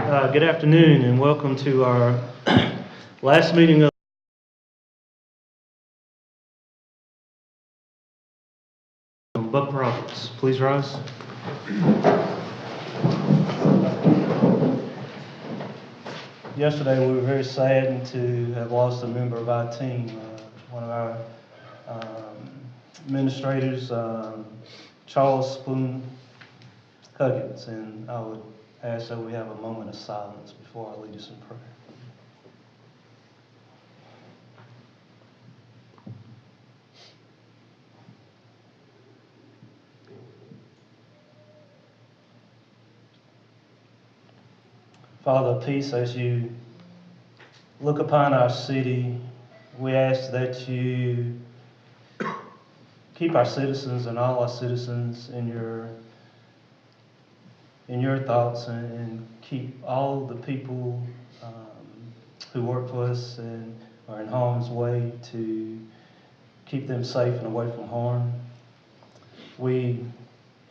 Good afternoon and welcome to our last meeting of Buck Roberts. Please rise. Yesterday we were very saddened to have lost a member of our team, one of our administrators, Charles Spoon Huggins, and I would ask that we have a moment of silence before I lead us in prayer. Father, peace, as you look upon our city, we ask that you keep our citizens and all our citizens in your thoughts, and keep all the people who work for us and are in harm's way, to keep them safe and away from harm. We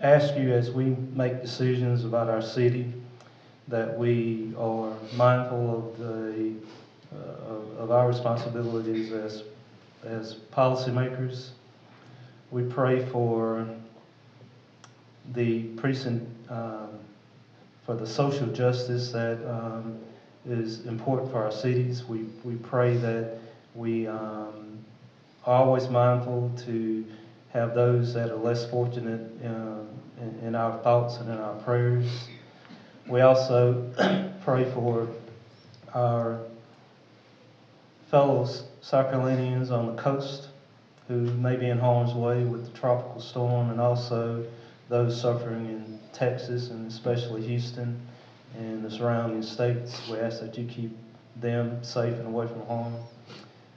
ask you, as we make decisions about our city, that we are mindful of our responsibilities as policymakers. We pray for the precinct, for the social justice that is important for our cities. We pray that we are always mindful to have those that are less fortunate in our thoughts and in our prayers. We also pray for our fellow South Carolinians on the coast who may be in harm's way with the tropical storm, and also those suffering in Texas and especially Houston and the surrounding states. We ask that you keep them safe and away from harm.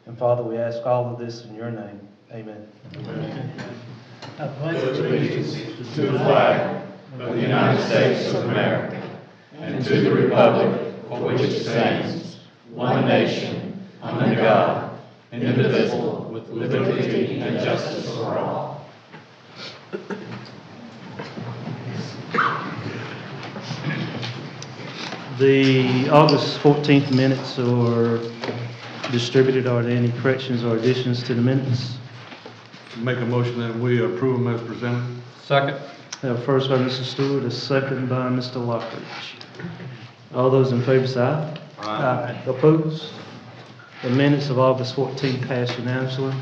And Father, we ask all of this in your name. Amen. Amen. I pledge allegiance to the flag of the United States of America and to the republic for which it stands, one nation, under God, indivisible, with liberty and justice for all. The August 14th minutes are distributed. Are there any corrections or additions to the minutes? Make a motion that we approve them as presented. Second. First by Mr. Stewart, a second by Mr. Lockridge. All those in favor say aye. Aye. Opposed? The minutes of August 14th pass unanimously.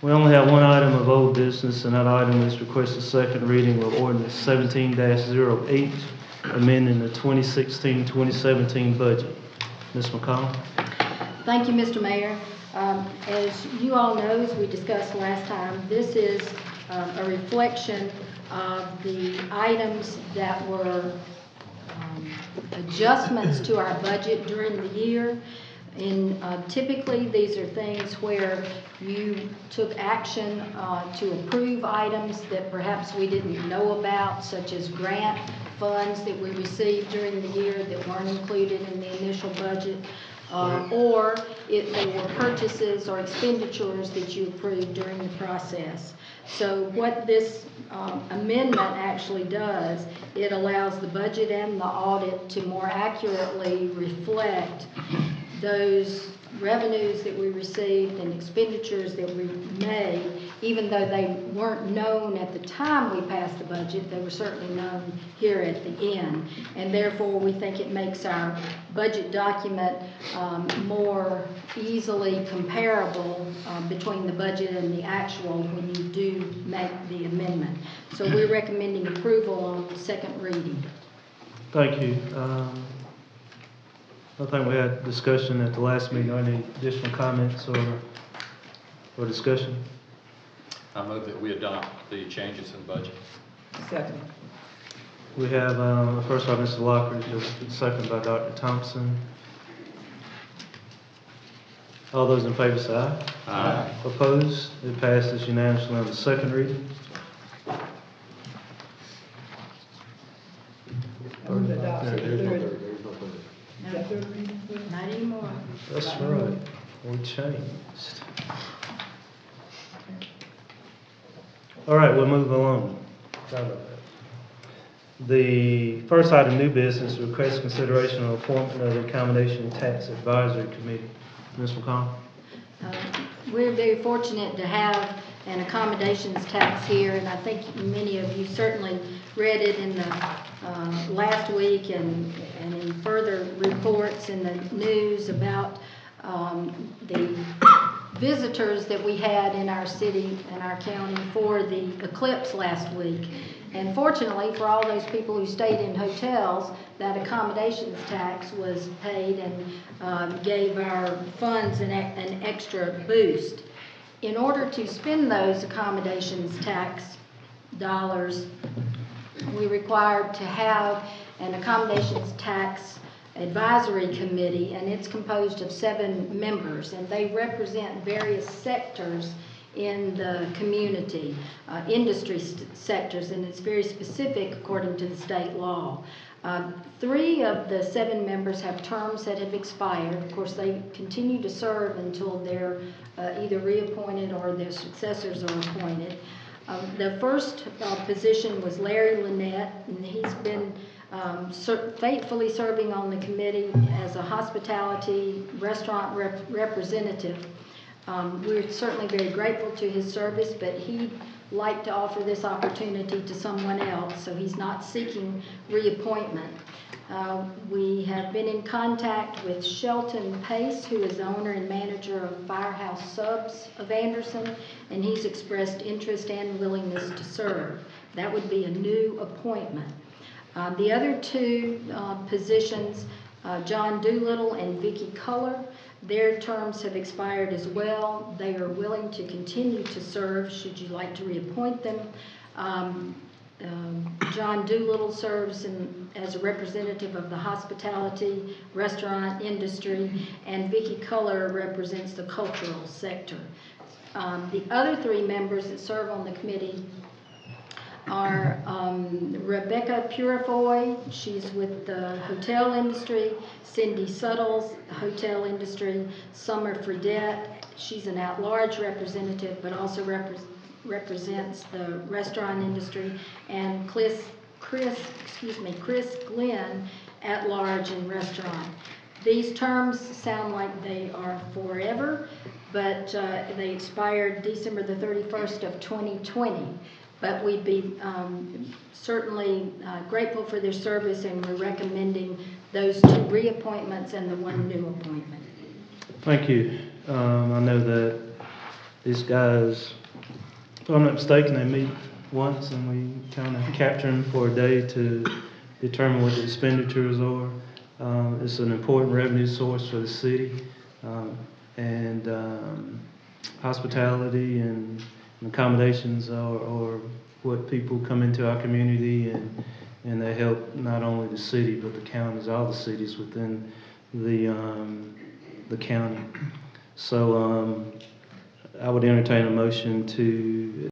We only have one item of old business, and that item is requested second reading of ordinance 17-08, amending the 2016-2017 budget. Ms. McConnell? Thank you, Mr. Mayor. As you all know, as we discussed last time, this is a reflection of the items that were adjustments to our budget during the year. Typically, these are things where you took action to approve items that perhaps we didn't know about, such as grant funds that we received during the year that weren't included in the initial budget, or if they were purchases or expenditures that you approved during the process. So what this amendment actually does, it allows the budget and the audit to more accurately reflect those revenues that we received and expenditures that we made. Even though they weren't known at the time we passed the budget, they were certainly known here at the end. And therefore, we think it makes our budget document more easily comparable between the budget and the actual when you do make the amendment. So we're recommending approval on second reading. Thank you. I think we had discussion at the last meeting. Are there any additional comments or discussion? I move that we adopt the changes in the budget. Second. We have first by Mr. Lockridge, second by Dr. Thompson. All those in favor say aye. Aye. Opposed? It passes unanimously on the second reading. Not anymore. That's right. We changed. All right, we'll move along. Sorry about that. The first item of new business, request consideration of appointment of the Accommodation Tax Advisory Committee. Ms. McConnell? We're very fortunate to have an accommodations tax here, and I think many of you certainly read it in the last week and in further reports in the news about the visitors that we had in our city and our county for the eclipse last week. And fortunately, for all those people who stayed in hotels, that accommodations tax was paid and gave our funds an extra boost. In order to spend those accommodations tax dollars, we required to have an accommodations tax advisory committee, and it's composed of 7 members, and they represent various sectors in the community, industry sectors, and it's very specific according to the state law. 3 of the 7 members have terms that have expired. Of course, they continue to serve until they're either reappointed or their successors are appointed. The first position was Larry Lynette, and he's been faithfully serving on the committee as a hospitality restaurant representative. We're certainly very grateful to his service, but he'd like to offer this opportunity to someone else, so he's not seeking reappointment. We have been in contact with Shelton Pace, who is the owner and manager of Firehouse Subs of Anderson, and he's expressed interest and willingness to serve. That would be a new appointment. The other 2 positions, John Doolittle and Vicki Culler, their terms have expired as well. They are willing to continue to serve should you like to reappoint them. John Doolittle serves as a representative of the hospitality restaurant industry, and Vicki Culler represents the cultural sector. The other 3 members that serve on the committee are Rebecca Purifoy, she's with the hotel industry, Cindy Suttles, hotel industry, Summer Fredette, she's an at-large representative but also represents the restaurant industry, and Chris Glenn, at-large in restaurant. These terms sound like they are forever, but they expired December the 31st of 2020. But we'd be certainly grateful for their service, and we're recommending those 2 reappointments and the 1 new appointment. Thank you. I know that these guys, if I'm not mistaken, they meet once and we kind of capture them for a day to determine what the expenditures are. It's an important revenue source for the city, and hospitality and accommodations are what people come into our community, and they help not only the city but the counties, all the cities within the county. So I would entertain a motion to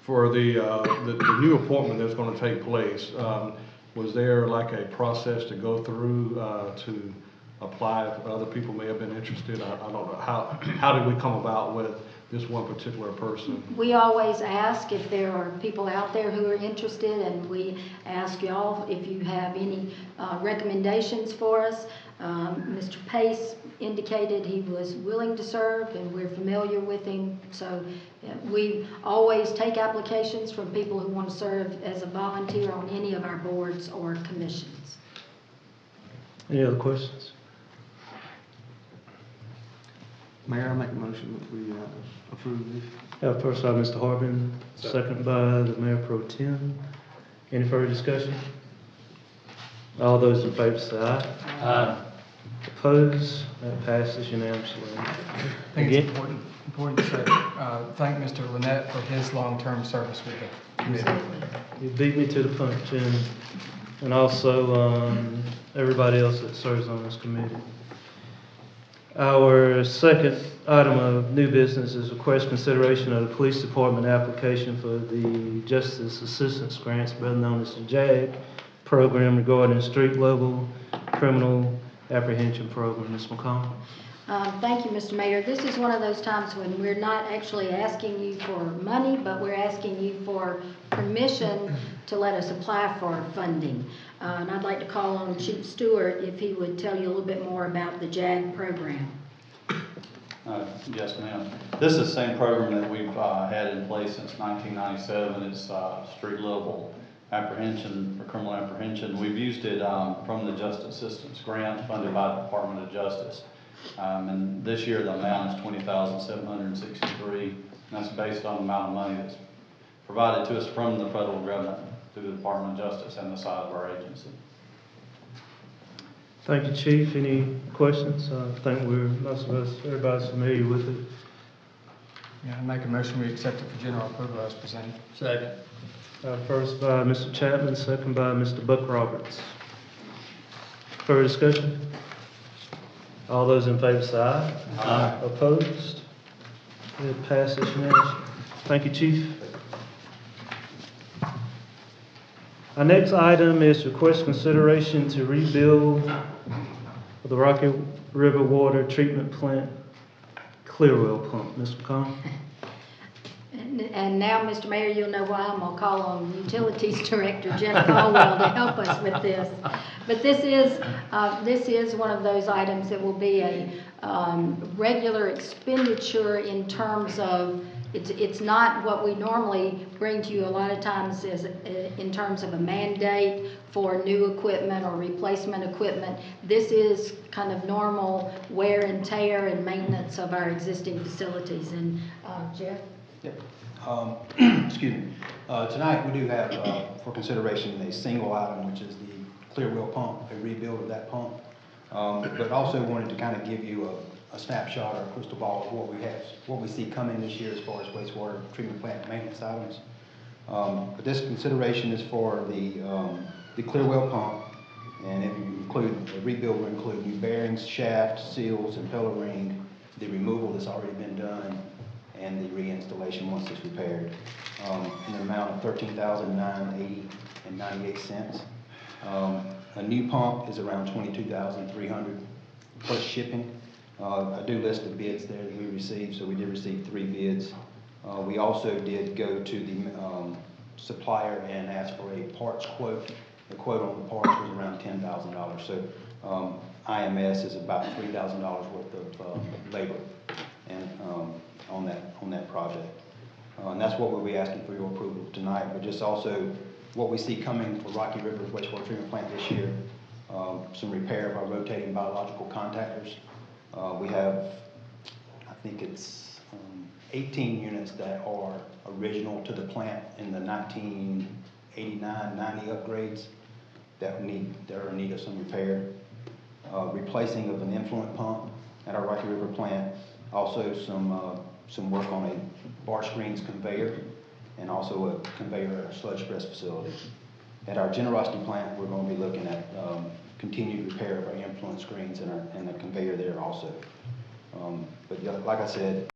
For the new appointment that's going to take place, was there like a process to go through to apply if other people may have been interested? I don't know. How did we come about with this one particular person? We always ask if there are people out there who are interested, and we ask y'all if you have any recommendations for us. Mr. Pace indicated he was willing to serve, and we're familiar with him, so we always take applications from people who want to serve as a volunteer on any of our boards or commissions. any other questions? Mayor, I make a motion that we approve this. First by Mr. Harbin, second by the Mayor Pro Tem. Any further discussion? All those in favor say aye. Aye. Opposed? That passes unanimously. I think it's important to say, thank Mr. Lynette for his long-term service with the committee. You beat me to the punch, and also everybody else that serves on this committee. Our second item of new business is request consideration of the police department application for the Justice Assistance Grants, better known as the JAG program, regarding street level criminal apprehension program. Ms. McConnell. Thank you, Mr. Mayor. This is one of those times when we're not actually asking you for money, but we're asking you for permission to let us apply for funding. And I'd like to call on Chief Stewart if he would tell you a little bit more about the JAG program. Yes, ma'am. This is the same program that we've had in place since 1997. It's street level apprehension for criminal apprehension. We've used it from the Justice Assistance Grant funded by the Department of Justice. And this year the amount is $20,763. And that's based on the amount of money that's provided to us from the federal government through the Department of Justice and the side of our agency. Thank you, Chief. Any questions? I think most of us, everybody's familiar with it. Yeah, I make a motion we accept it for general approval as presented. Second. First by Mr. Chapman, second by Mr. Buck Roberts. Further discussion? All those in favor say aye. Aye. Opposed? It passes unanimously. Thank you, Chief. Our next item is request consideration to rebuild the Rocky River Water Treatment Plant Clearwell pump. Mr. McConnell? And now, Mr. Mayor, you'll know why I'm going to call on Utilities Director Jeff Caldwell to help us with this. But this is one of those items that will be a regular expenditure in terms of, it's not what we normally bring to you a lot of times is in terms of a mandate for new equipment or replacement equipment. This is kind of normal wear and tear and maintenance of our existing facilities. And Jeff? Yep. Excuse me. Tonight we do have for consideration a single item, which is the Clearwell pump, a rebuild of that pump. But also wanted to kind of give you a snapshot or a crystal ball of what we see coming this year as far as wastewater treatment plant maintenance items. But this consideration is for the Clearwell pump, and it include the rebuild will include new bearings, shaft, seals, impeller ring, the removal that's already been done, and the reinstallation once it's repaired, in an amount of $13,980.98. A new pump is around $22,300 plus shipping. I do list the bids there that we received, so we did receive 3 bids. We also did go to the supplier and ask for a parts quote. The quote on the parts was around $10,000. So IMS is about $3,000 worth of labor and on that project. And that's what we'll be asking for your approval tonight, but just also what we see coming for Rocky River Wastewater Treatment Plant this year, some repair of our rotating biological contactors. We have, I think it's 18 units that are original to the plant in the 1989-90 upgrades that are in need of some repair. Replacing of an influent pump at our Rocky River plant. Also some work on a bar screens conveyor and also a conveyor at our sludge press facility. At our Generosity plant, we're going to be looking at continued repair of our influent screens and the conveyor there also. But like I said,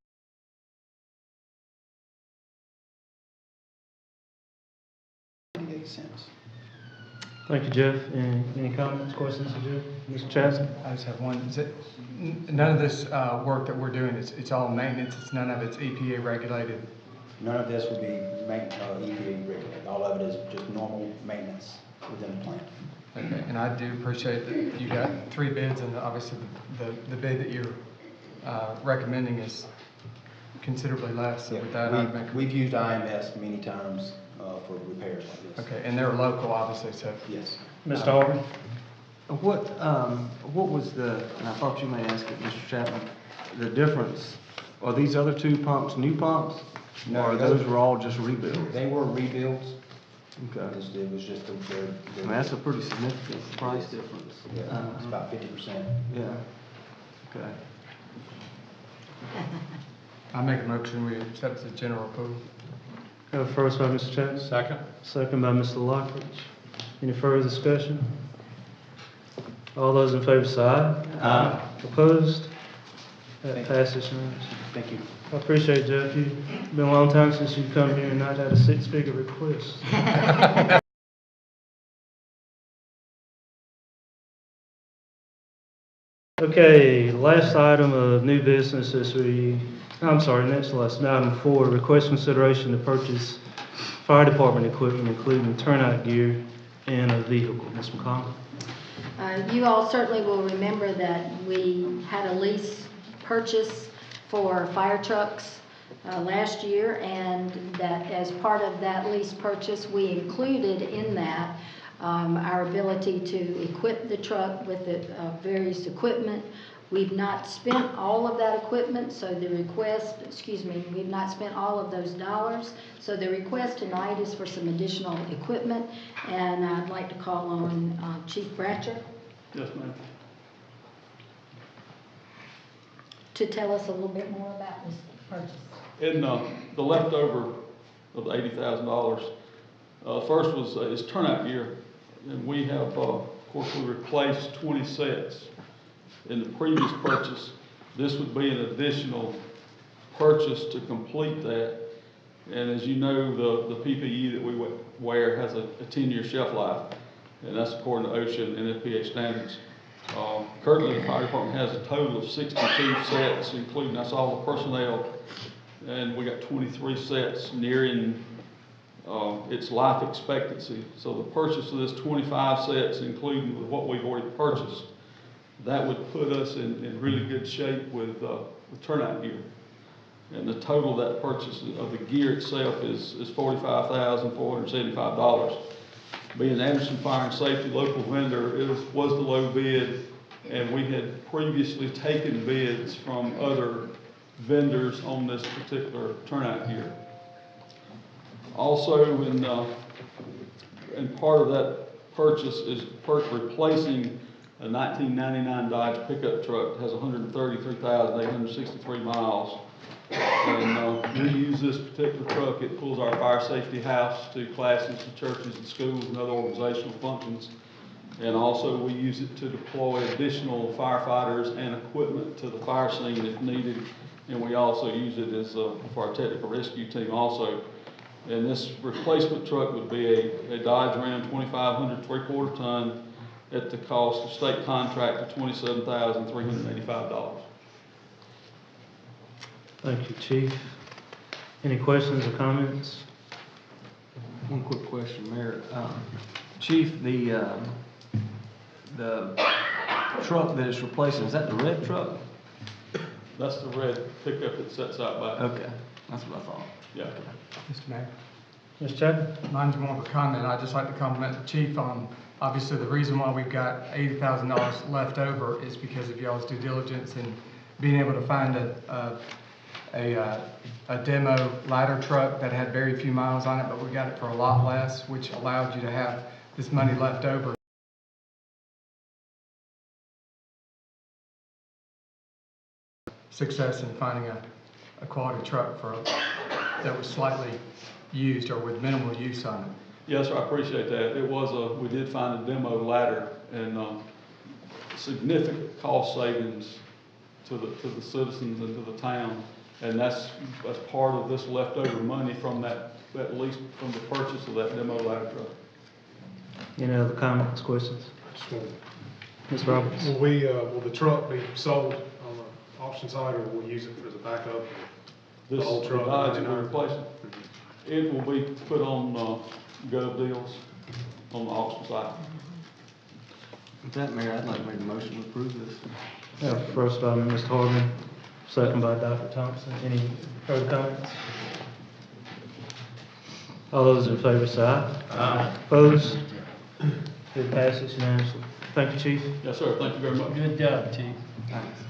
$0.98. Thank you, Jeff. Any comments, questions for Jeff? Mr. Chapman? I just have one. None of this work that we're doing, it's all maintenance, none of it's EPA regulated? None of this would be EPA regulated. All of it is just normal maintenance within the plant. Okay, and I do appreciate that you got 3 bids, and obviously the bid that you're recommending is considerably less. So with that, we've used IMS many times for repairs like this. Okay, and they're local, obviously, so. Yes. Mr. Aubrey? What was the, and I thought you may ask it, Mr. Chapman, the difference? Are these other 2 pumps new pumps? No, or those were all just rebuilds? They were rebuilds. Okay. It was just I mean, that's a pretty significant price difference. Yeah, it's about 50%. Yeah. Okay. I make a motion we accept the general approval. First by Mr. Chapman. Second. Second by Mr. Lockridge. Any further discussion? All those in favor say aye. Aye. Opposed? That passes unanimously. Thank you. I appreciate it, Jeff. It's been a long time since you've come here and not had a 6-figure request. Okay, last item of new business is next to last, item 4, request consideration to purchase fire department equipment, including turnout gear and a vehicle. Ms. McCollum? You all certainly will remember that we had a lease purchase for fire trucks last year, and that as part of that lease purchase, we included in that our ability to equip the truck with the various equipment. We've not spent all of that equipment, so the request, we've not spent all of those dollars. So the request tonight is for some additional equipment, and I'd like to call on Chief Bratcher Yes, ma'am. to tell us a little bit more about this purchase. In the leftover of the $80,000, first is turnout gear, and we have, of course, we replaced 20 sets. In the previous purchase, this would be an additional purchase to complete that. And as you know, the PPE that we wear has a 10-year shelf life, and that's according to OSHA and NFPA standards. Currently, the fire department has a total of 62 sets, including that's all the personnel, and we got 23 sets nearing its life expectancy. So the purchase of this 25 sets, including with what we've already purchased, that would put us in really good shape with turnout gear. And the total of that purchase of the gear itself is $45,475. Being Anderson Fire and Safety local vendor, was the low bid, and we had previously taken bids from other vendors on this particular turnout gear. Also, in part of that purchase is replacing a 1999 Dodge pickup truck that has 133,863 miles. And we use this particular truck. It pulls our fire safety house to classes, to churches and schools and other organizational functions. And also we use it to deploy additional firefighters and equipment to the fire scene if needed. And we also use it as for our technical rescue team also. And this replacement truck would be a Dodge Ram 2500 3/4 ton at the cost of state contract of $27,385. Thank you, Chief. Any questions or comments? One quick question, Mayor. Chief, the truck that it's replacing, is that the red truck? That's the red pickup that sets out back. Okay, that's what I thought. Yeah. Mr. Mayor. Ms. Chapman? Mine's more of a comment. I'd just like to compliment the chief on, obviously, the reason why we've got $80,000 left over is because of y'all's due diligence and being able to find a demo ladder truck that had very few miles on it, but we got it for a lot less, which allowed you to have this money left over. Success in finding a quality truck that was slightly used or with minimal use on it. Yes, sir, I appreciate that. We did find a demo ladder, and significant cost savings to the citizens and to the town. And that's part of this leftover money from that lease, from the purchase of that demo ladder truck. Any other comments, questions? Ms. Roberts? Will the truck be sold on the auction site, or will we use it for the backup? This old truck, Dodge that 99. we're replacing, it will be put on Gov Deals on the auction site. With that, Mayor, I'd like to make a motion to approve this. First by Mr. Hardeman, second by Dr. Thompson. Any further comments? All those in favor say aye. Aye. Opposed? It passes unanimously. Thank you, Chief. Yes, sir, thank you very much. Good job, Chief. Thanks.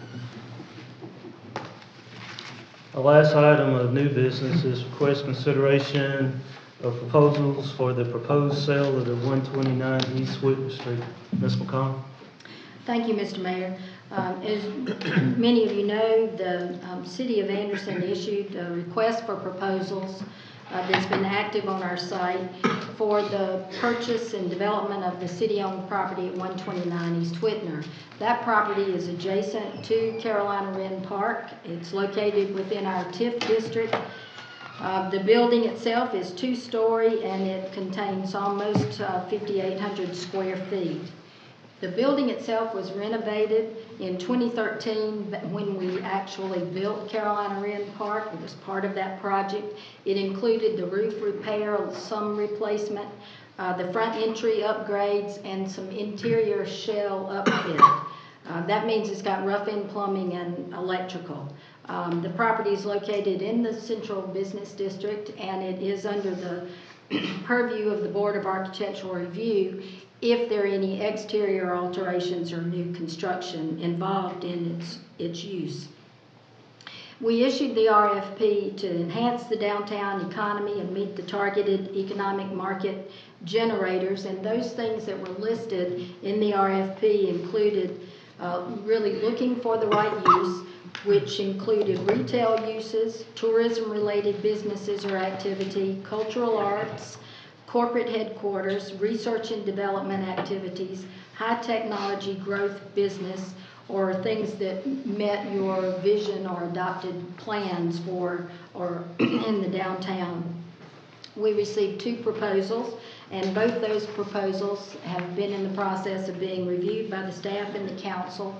The last item of new business is request consideration of proposals for the proposed sale of the 129 East Whitman Street. Ms. McCollum? Thank you, Mr. Mayor. As many of you know, the City of Anderson issued a request for proposals that's been active on our site for the purchase and development of the city-owned property at 129 East Whitner. That property is adjacent to Carolina Wren Park. It's located within our TIF district. The building itself is 2-story, and it contains almost 5,800 square feet. The building itself was renovated in 2013 when we actually built Carolina Wren Park. It was part of that project. It included the roof repair, some replacement, the front entry upgrades, and some interior shell upfit. That means it's got rough-in plumbing and electrical. The property is located in the Central Business District, and it is under the purview of the Board of Architectural Review if there are any exterior alterations or new construction involved in its use. We issued the RFP to enhance the downtown economy and meet the targeted economic market generators, and those things that were listed in the RFP included really looking for the right use, which included retail uses, tourism-related businesses or activity, cultural arts, corporate headquarters, research and development activities, high technology growth business, or things that met your vision or adopted plans for or in the downtown. We received 2 proposals, and both those proposals have been in the process of being reviewed by the staff and the council.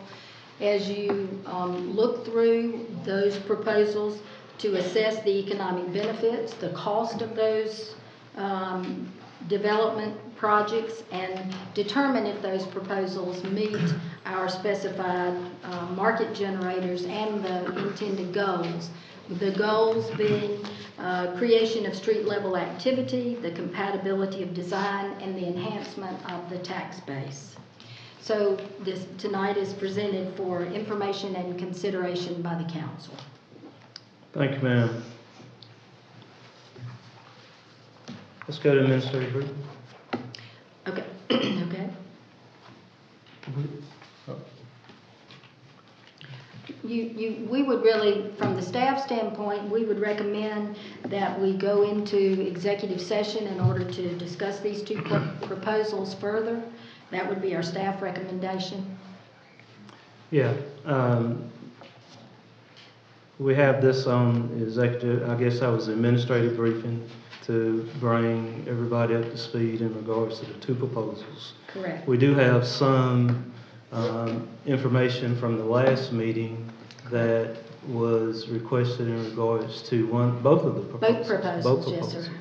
As you look through those proposals to assess the economic benefits, the cost of those development projects, and determine if those proposals meet our specified market generators and the intended goals. The goals being creation of street level activity, the compatibility of design, and the enhancement of the tax base. So this tonight is presented for information and consideration by the council. Thank you, ma'am. Let's go to administrative briefing. Okay. Okay. We would really, from the staff standpoint, we would recommend that we go into executive session in order to discuss these 2 proposals further. That would be our staff recommendation. Yeah, we have this on executive, I guess that was administrative briefing to bring everybody up to speed in regards to the 2 proposals. Correct. We do have some information from the last meeting that was requested in regards to both of the proposals. Both proposals, yes, sir.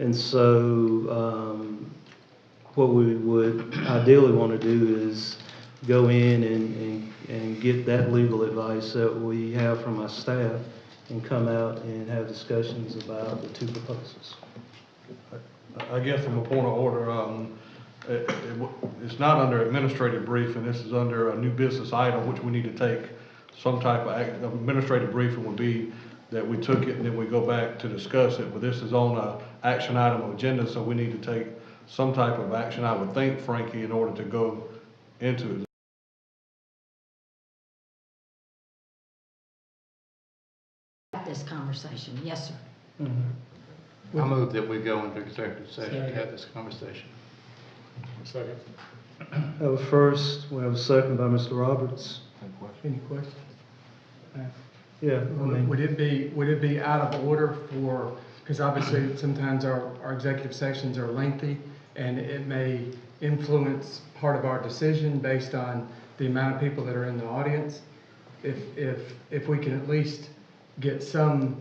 And so what we would ideally want to do is go in and get that legal advice that we have from our staff and come out and have discussions about the 2 proposals. I guess from a point of order, it's not under administrative briefing, this is under a new business item, which we need to take some type of administrative briefing would be that we took it and then we go back to discuss it, but this is on a action item agenda, so we need to take some type of action, I would think, Frankie, in order to go into it. This conversation, yes, sir. Mm-hmm. I move that we go into executive session to have this conversation. Second. Have a first, we have a second by Mr. Roberts. Any questions? Yeah, Would it be out of order for, because obviously sometimes our executive sessions are lengthy and it may influence part of our decision based on the amount of people that are in the audience. If we can at least get some,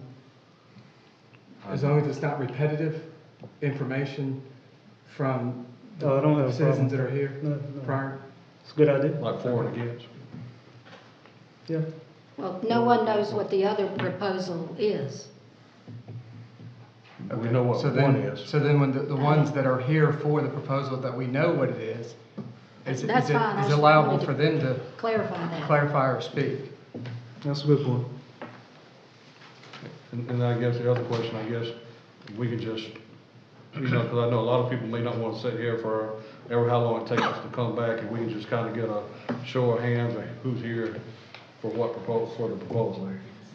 as long as it's not repetitive information from the I don't have a citizens that problem. are here No. prior. It's a good idea. Like for and against. Yeah. Well, no one knows what the other proposal is. We know what So one then, is. so then when the ones that are here for the proposal that we know what it is That's fine. I is just allowable wanted for to them to clarify that. clarify or speak? That's a good point. And I guess the other question, I guess, we could just, because I know a lot of people may not want to sit here for how long it takes us to come back, and we can just kind of get a show of hands of who's here for what for the proposal.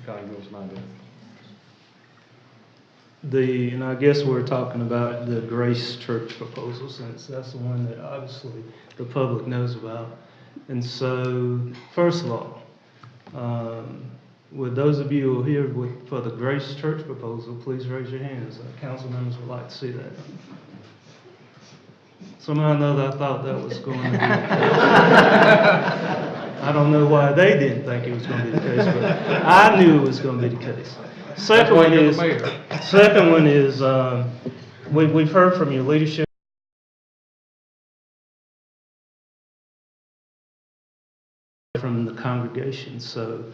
Kind of give us an idea. And I guess we're talking about the Grace Church proposal, since that's the one that obviously the public knows about. And so, first of all, with those of you who are here for the Grace Church proposal, please raise your hands. Council members would like to see that. Somehow or another, I thought that was going to be the case. I don't know why they didn't think it was going to be the case, but I knew it was going to be the case. Second why one you're is, the mayor. second one is, we've heard from your leadership from the congregation, so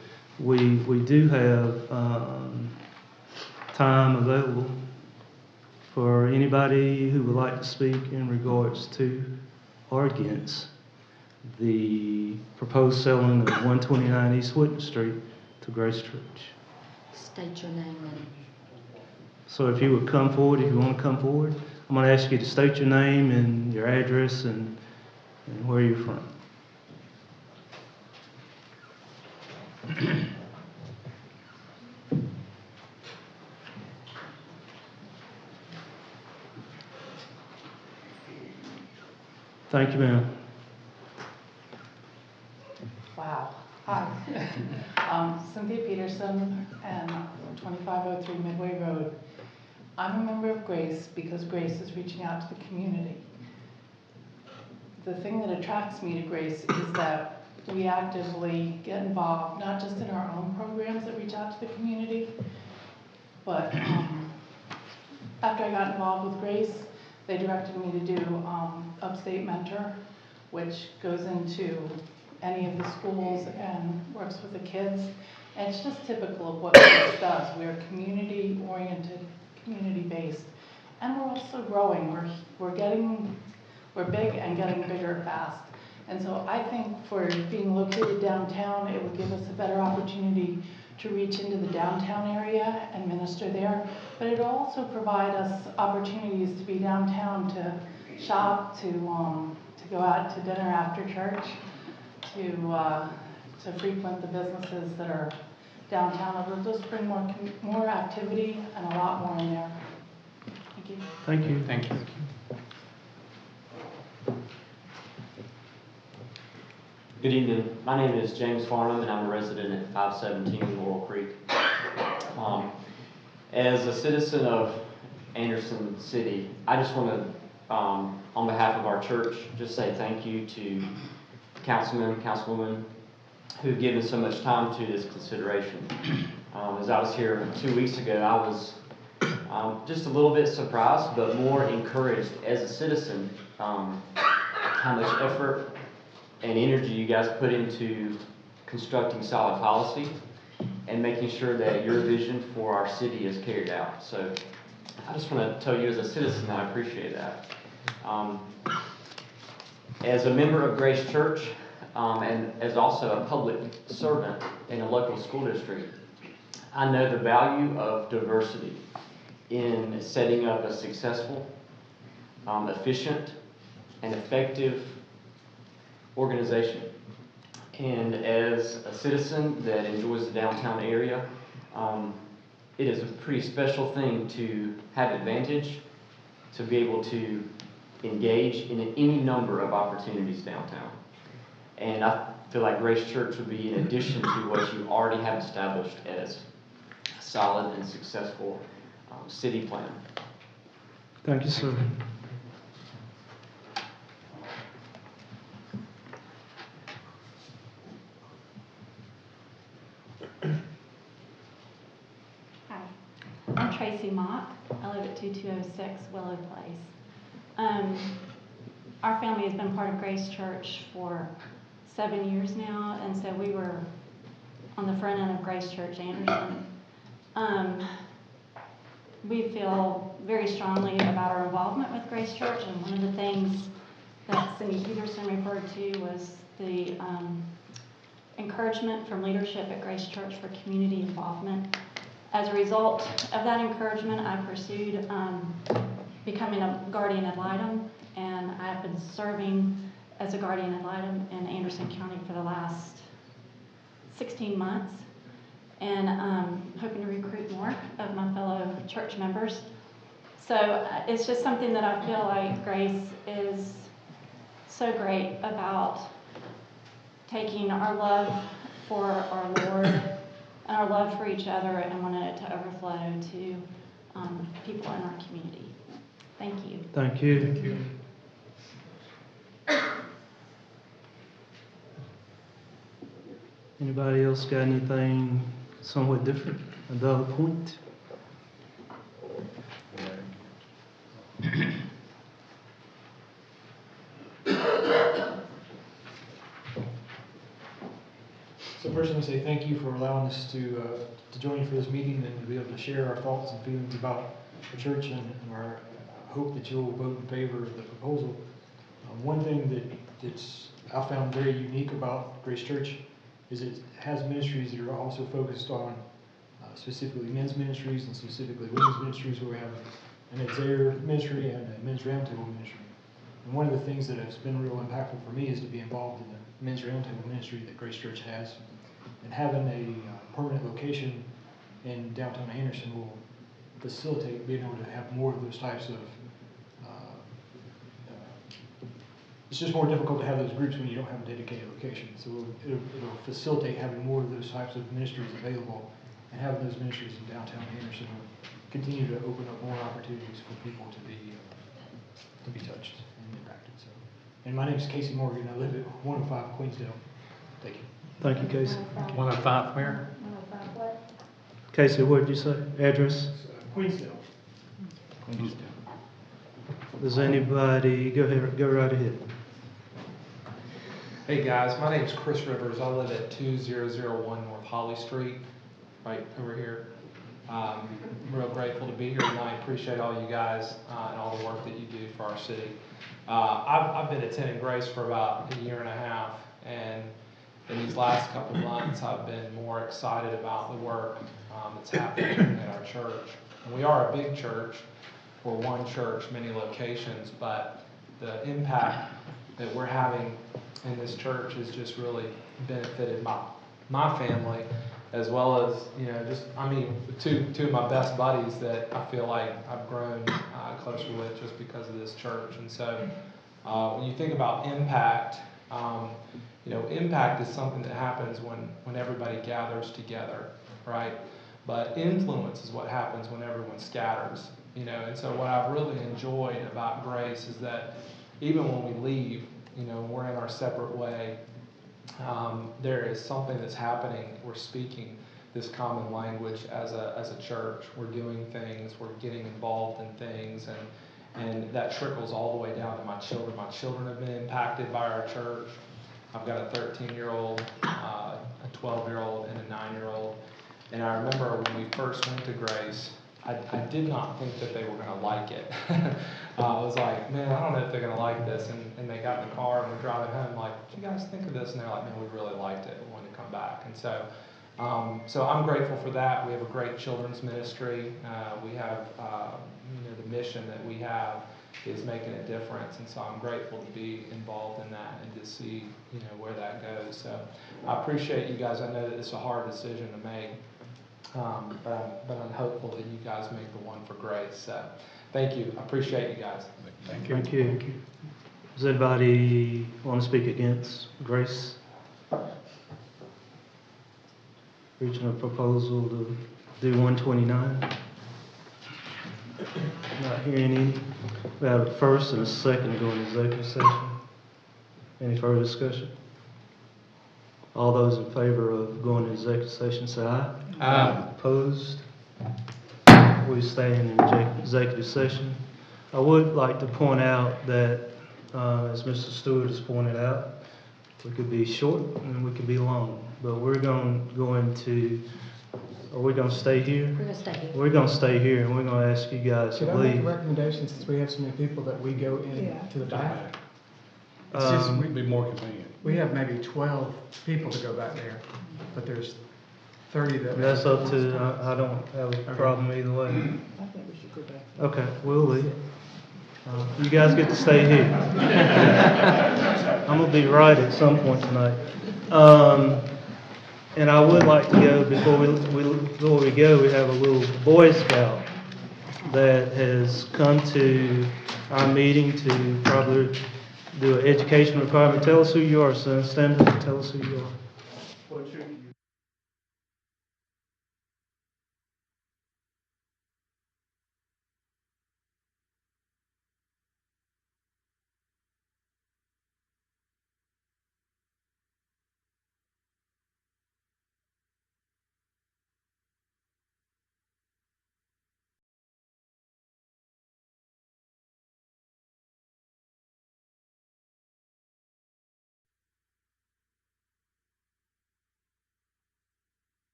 we do have time available for anybody who would like to speak in regards to or against the proposed selling of 129 East Whitten Street to Grace Church. State your name and So if you would come forward, if you want to come forward, I'm going to ask you to state your name and your address and where you're from. Thank you, ma'am. Wow. Hi. Cynthia Peterson, and 2503 Midway Road. I'm a member of Grace because Grace is reaching out to the community. The thing that attracts me to Grace is that we actively get involved, not just in our own programs that reach out to the community, but after I got involved with Grace, they directed me to do Upstate Mentor, which goes into any of the schools and works with the kids. And it's just typical of what Grace does. We're community-oriented, community-based, and we're also growing. We're big and getting bigger fast. And so I think for being located downtown, it would give us a better opportunity to reach into the downtown area and minister there. But it'll also provide us opportunities to be downtown, to shop, to go out to dinner after church, to frequent the businesses that are downtown. It'll just bring more activity and a lot more in there. Thank you. Thank you. Thank you. Good evening. My name is James Farnham, and I'm a resident at 517 Laurel Creek. As a citizen of Anderson City, I just want to, on behalf of our church, just say thank you to councilmen, councilwomen who've given so much time to this consideration. As I was here 2 weeks ago, I was just a little bit surprised, but more encouraged as a citizen how much effort and energy you guys put into constructing solid policy and making sure that your vision for our city is carried out. So I just want to tell you as a citizen that I appreciate that. As a member of Grace Church and as also a public servant in a local school district, I know the value of diversity in setting up a successful, efficient, and effective organization. And as a citizen that enjoys the downtown area, it is a pretty special thing to have advantage, to be able to engage in any number of opportunities downtown. And I feel like Grace Church would be in addition to what you already have established as a solid and successful city plan. Thank you, sir. Hi, I'm Tracy Mock. I live at 2206 Willow Place. Our family has been part of Grace Church for 7 years now, and so we were on the front end of Grace Church Anderson. We feel very strongly about our involvement with Grace Church, and one of the things that Cindy Peterson referred to was the encouragement from leadership at Grace Church for community involvement. As a result of that encouragement, I pursued becoming a guardian ad litem, and I have been serving as a guardian ad litem in Anderson County for the last 16 months, and hoping to recruit more of my fellow church members. So it's just something that I feel like Grace is so great about, taking our love for our Lord and our love for each other and wanting it to overflow to people in our community. Thank you. Thank you. Anybody else got anything somewhat different? Another point? So first, I want to say thank you for allowing us to join you for this meeting and to be able to share our thoughts and feelings about the church and our hope that you'll vote in favor of the proposal. One thing that's I found very unique about Grace Church is it has ministries that are also focused on specifically men's ministries and specifically women's ministries, where we have an Exair ministry and a men's roundtable ministry. And one of the things that has been real impactful for me is to be involved in the men's roundtable ministry that Grace Church has. And having a permanent location in downtown Anderson will facilitate being able to have more of those types of it's just more difficult to have those groups when you don't have a dedicated location. So it'll facilitate having more of those types of ministries available, and having those ministries in downtown Anderson will continue to open up more opportunities for people to be touched and impacted. So, and my name is Casey Morgan. I live at 105 Queensdale. Thank you. Thank you, Casey. 105 where? 105 what? Casey, what did you say? Address? Queensdale. Does anybody, go right ahead. Hey guys, my name's Chris Rivers. I live at 2001 North Holly Street, right over here. I'm real grateful to be here tonight. Appreciate all you guys and all the work that you do for our city. I've been attending Grace for about a year and a half, and in these last couple of months I've been more excited about the work that's happening at our church. And we are a big church. We're one church, many locations, but the impact that we're having in this church has just really benefited my family, as well as, you know, just, I mean, two of my best buddies that I feel like I've grown closer with just because of this church. And so when you think about impact, you know, impact is something that happens when everybody gathers together, right? But influence is what happens when everyone scatters, you know. And so what I've really enjoyed about Grace is that even when we leave, you know, we're in our separate way, there is something that's happening. We're speaking this common language as a church. We're doing things, we're getting involved in things, and that trickles all the way down to my children. My children have been impacted by our church. I've got a 13-year-old, a 12-year-old, and a 9-year-old. And I remember when we first went to Grace, I did not think that they were going to like it. I was like, man, I don't know if they're going to like this. And they got in the car and we're driving home, like, what do you guys think of this? And they're like, man, we really liked it. We wanted to come back. And so, so I'm grateful for that. We have a great children's ministry. We have, you know, the mission that we have is making a difference. And so I'm grateful to be involved in that and to see, you know, where that goes. So I appreciate you guys. I know that it's a hard decision to make. But I'm hopeful that you guys make the one for Grace. So thank you. I appreciate you guys. Thank you. Does anybody want to speak against Grace reaching a proposal to do 129? Not hearing any. We have a first and a second to go into executive session. Any further discussion? All those in favor of going to executive session say aye. Aye. Opposed? We stay in executive session. I would like to point out that, as Mr. Stewart has pointed out, we could be short and we could be long, but we're going to go into, are we going to stay here? We're going to stay here. We're going to stay here, and we're going to ask you guys Could to I make a leave. recommendation, since we have so many people, that we go in to the back? It's just, It'd be more convenient. we have maybe 12 people to go back there, but there's 30 that. That's up to, I don't have a problem either way. I think we should go back. Okay, we'll leave. You guys get to stay here. I'm gonna be right at some point tonight. And I would like to go, before we go, we have a little Boy Scout that has come to our meeting to probably do an education requirement. Tell us who you are, son. Stand up and tell us who you are.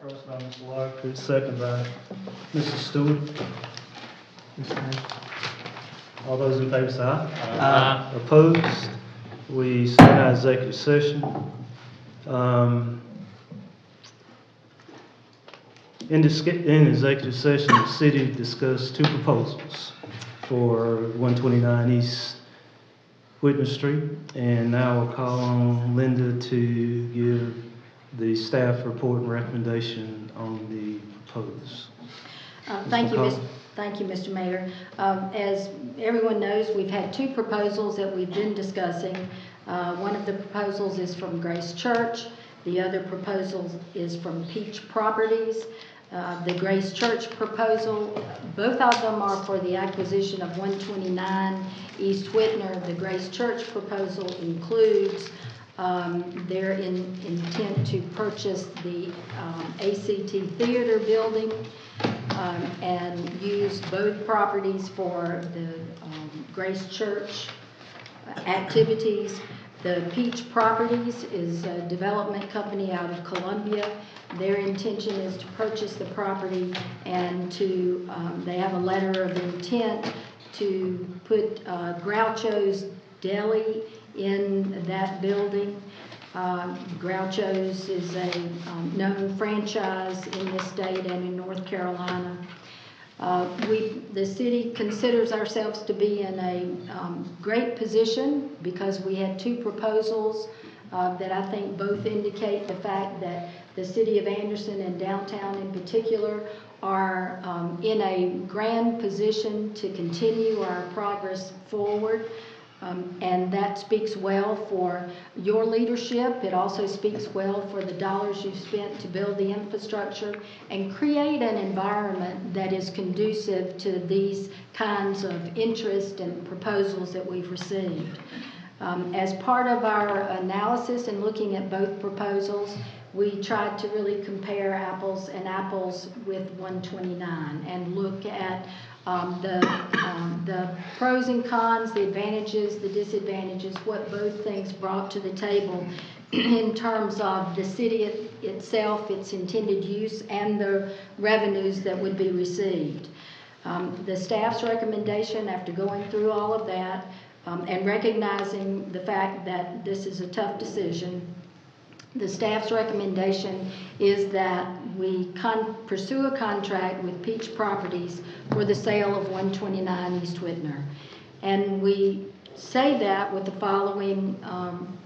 First by Mr. Lockridge, second by Mrs. Stewart. Mr. Mayor. All those in favor say aye. Aye. Opposed? We stand out executive session. In executive session, the city discussed two proposals for 129 East Whitman Street. And now I'll call on Linda to give the staff report and recommendation on the proposed. Thank you, McCollum. Thank you, Mr. Mayor. As everyone knows, we've had two proposals that we've been discussing. One of the proposals is from Grace Church. The other proposal is from Peach Properties. The Grace Church proposal, both of them are for the acquisition of 129 East Whitner. The Grace Church proposal includes their intent to purchase the ACT Theater building and use both properties for the Grace Church activities. The Peach Properties is a development company out of Columbia. Their intention is to purchase the property and to, they have a letter of intent to put Groucho's Deli in that building. Groucho's is a known franchise in this state and in North Carolina. The city considers ourselves to be in a great position because we had two proposals that I think both indicate the fact that the city of Anderson and downtown in particular are in a grand position to continue our progress forward. And that speaks well for your leadership. It also speaks well for the dollars you've spent to build the infrastructure and create an environment that is conducive to these kinds of interest and proposals that we've received. As part of our analysis and looking at both proposals, we tried to really compare apples and apples with 129 and look at the pros and cons, the advantages, the disadvantages, what both things brought to the table in terms of the city itself, its intended use, and the revenues that would be received. The staff's recommendation, after going through all of that and recognizing the fact that this is a tough decision, the staff's recommendation is that we pursue a contract with Peach Properties for the sale of 129 East Whitner. And we say that with the following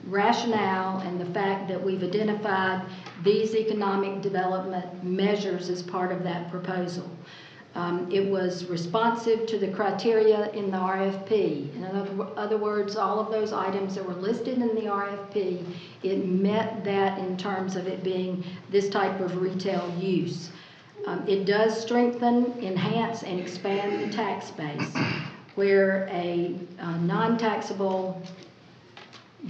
rationale and the fact that we've identified these economic development measures as part of that proposal. It was responsive to the criteria in the RFP. In other words, all of those items that were listed in the RFP, it met that in terms of it being this type of retail use. It does strengthen, enhance, and expand the tax base, where a non-taxable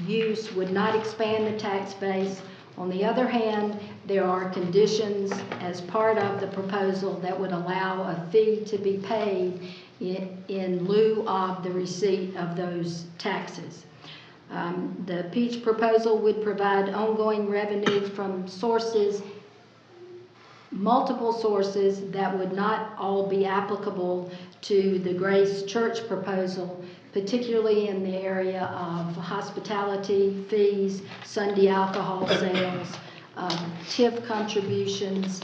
use would not expand the tax base. On the other hand, there are conditions as part of the proposal that would allow a fee to be paid in lieu of the receipt of those taxes. The Peach proposal would provide ongoing revenue from sources, multiple sources that would not all be applicable to the Grace Church proposal, particularly in the area of hospitality fees, Sunday alcohol sales, TIF contributions.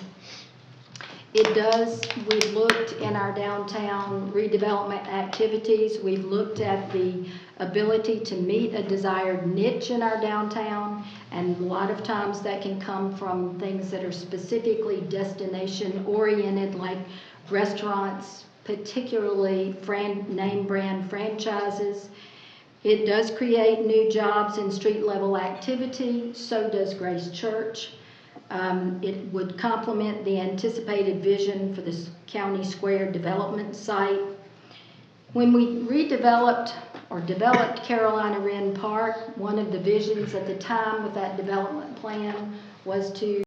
We've looked in our downtown redevelopment activities, we've looked at the ability to meet a desired niche in our downtown, and a lot of times that can come from things that are specifically destination oriented, like restaurants, particularly name brand franchises. It does create new jobs in street level activity, so does Grace Church. It would complement the anticipated vision for this County Square development site. When we redeveloped or developed Carolina Wren Park, one of the visions at the time with that development plan was to